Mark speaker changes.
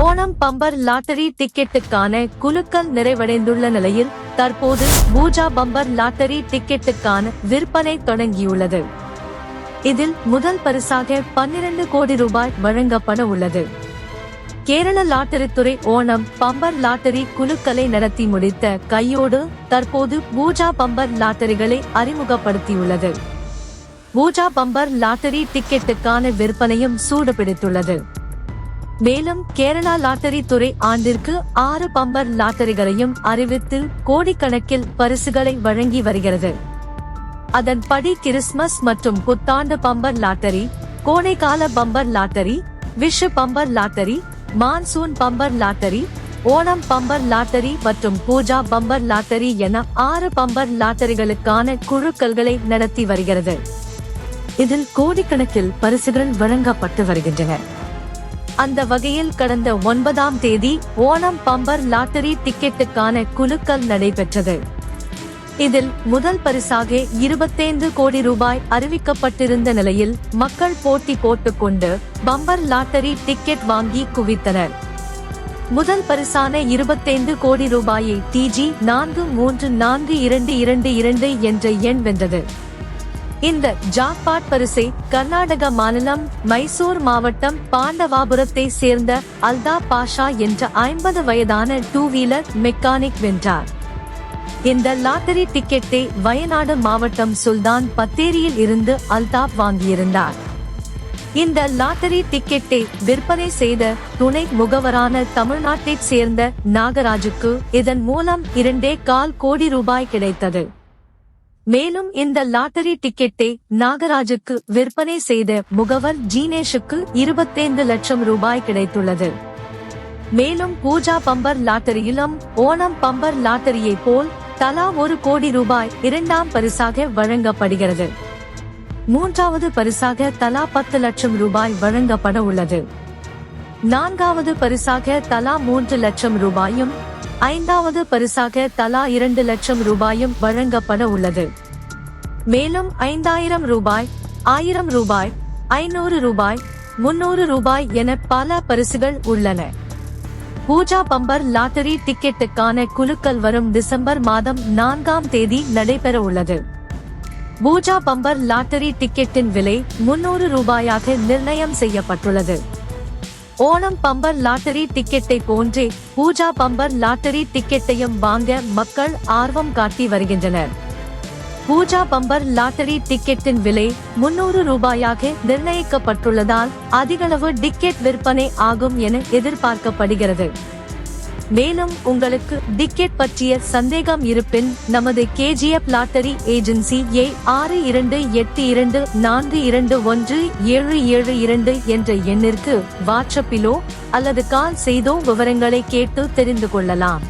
Speaker 1: Onam bumper lottery டிக்கெட்டுக்கான குலுக்கல் நிறைவடைந்துள்ள நிலையில் தற்போது பூஜா பம்பர் லாட்டரி டிக்கெட்டுக்கான விற்பனை தொடங்கியுள்ளது. இதில் முதல் பரிசாக 12 கோடி ரூபாய் வழங்கப்பட உள்ளது. கேரள லாட்டரித்துறை ஓணம் பம்பர் லாட்டரி குலுக்கலை நடத்தி முடித்த கையோடு தற்போது பூஜா பம்பர் லாட்டரிகளை அறிமுகப்படுத்தியுள்ளது. பூஜா பம்பர் லாட்டரி டிக்கெட்டுக்கான விற்பனையும் சூடுபிடித்துள்ளது. மேலும் கேரளா லாட்டரி துறை ஆண்டிற்கு 6 பம்பர் லாட்டரிகளையும் அறிவித்து கோடிக்கணக்கில் பரிசுகளை வழங்கி வருகிறது. அதன்படி கிறிஸ்துமஸ் மற்றும் புத்தாண்டு பம்பர் லாட்டரி, கோடைக்கால bumper lottery, Vishu bumper lottery, monsoon bumper lottery, Onam bumper lottery மற்றும் பூஜா பம்பர் லாட்டரி என 6 பம்பர் லாட்டரிகளுக்கான குழுக்கல்களை நடத்தி வருகிறது. இதில் கோடிக்கணக்கில் பரிசுகள் வழங்கப்பட்டு வருகின்றன. அந்த வகையில் கடந்த 9ஆம் தேதி ஓணம் பம்பர் லாட்டரி டிக்கெட்டுக்கான குலுக்கல் நடைபெற்றது. இதில் முதல் பரிசாக 25 கோடி ரூபாய் அறிவிக்கப்பட்டிருந்த நிலையில் மக்கள் போட்டி போட்டுக்கொண்டு பம்பர் லாட்டரி டிக்கெட் வாங்கி குவித்தனர். முதல் பரிசான 25 கோடி ரூபாயை TG-43422 என்ற எண் வென்றது. இந்த ஜாக்பாட் பரிசை கர்நாடக மாநிலம் மைசூர் மாவட்டம் பாண்டவாபுரத்தை சேர்ந்த அல்தா பாஷா என்ற 50 வயதான 2 வீலர் மெக்கானிக் வென்றார். இந்த லாட்டரி டிக்கெட்டை வயநாடு மாவட்டம் சுல்தான் பத்தேரியில் இருந்து அல்தாப் வாங்கியிருந்தார். இந்த லாட்டரி டிக்கெட்டை விற்பனை செய்த துணை முகவரான தமிழ்நாட்டைச் சேர்ந்த நாகராஜுக்கு இதன் மூலம் 2.25 கோடி ரூபாய் கிடைத்தது. மேலும் இந்த லாட்டரி டிக்கெட்டை நாகராஜுக்கு விற்பனை செய்த முகவர் ஜீனேஷுக்கு 25 லட்சம் ரூபாய் கிடைத்துள்ளது. மேலும் பூஜா பம்பர் லாட்டரியிலும் ஓணம் பம்பர் லாட்டரியை போல் தலா 1 கோடி ரூபாய் 2ஆம் பரிசாக வழங்கப்படுகிறது. 3வது பரிசாக தலா 10 லட்சம் ரூபாய் வழங்கப்பட உள்ளது. 4வது பரிசாக தலா 3 லட்சம் ரூபாயும் 5வது பரிசாக தலா 2 லட்சம் ரூபாயும் வழங்கப்பட உள்ளது. மேலும் 5000 ரூபாய், 1000 ரூபாய், 500 ரூபாய், 300 ரூபாய் என பல பரிசுகள் உள்ளன. பூஜா பம்பர் லாட்டரி டிக்கெட்டுக்கான குலுக்கல் வரும் டிசம்பர் மாதம் 4ஆம் தேதி நடைபெற உள்ளது. பூஜா பம்பர் லாட்டரி டிக்கெட்டின் விலை 300 ரூபாயாக நிர்ணயம் செய்யப்பட்டுள்ளது. ஓணம் பம்பர் லாட்டரி டிக்கெட்டை போன்றே பூஜா பம்பர் லாட்டரி டிக்கெட்டையும் வாங்க மக்கள் ஆர்வம் காட்டி வருகின்றனர். பூஜா பம்பர் லாட்டரி டிக்கெட்டின் விலை 300 ரூபாயாக நிர்ணயிக்கப்பட்டுள்ளதால் அதிகளவு டிக்கெட் விற்பனை ஆகும் என எதிர்பார்க்கப்படுகிறது. மேலும் உங்களுக்கு டிக்கெட் பற்றிய சந்தேகம் இருப்பின் நமது KGF லாட்டரி ஏஜென்சி A6824217772 என்ற எண்ணிற்கு வாட்ஸ்அப்பிலோ அல்லது கால் செய்தோ விவரங்களை கேட்டு தெரிந்து கொள்ளலாம்.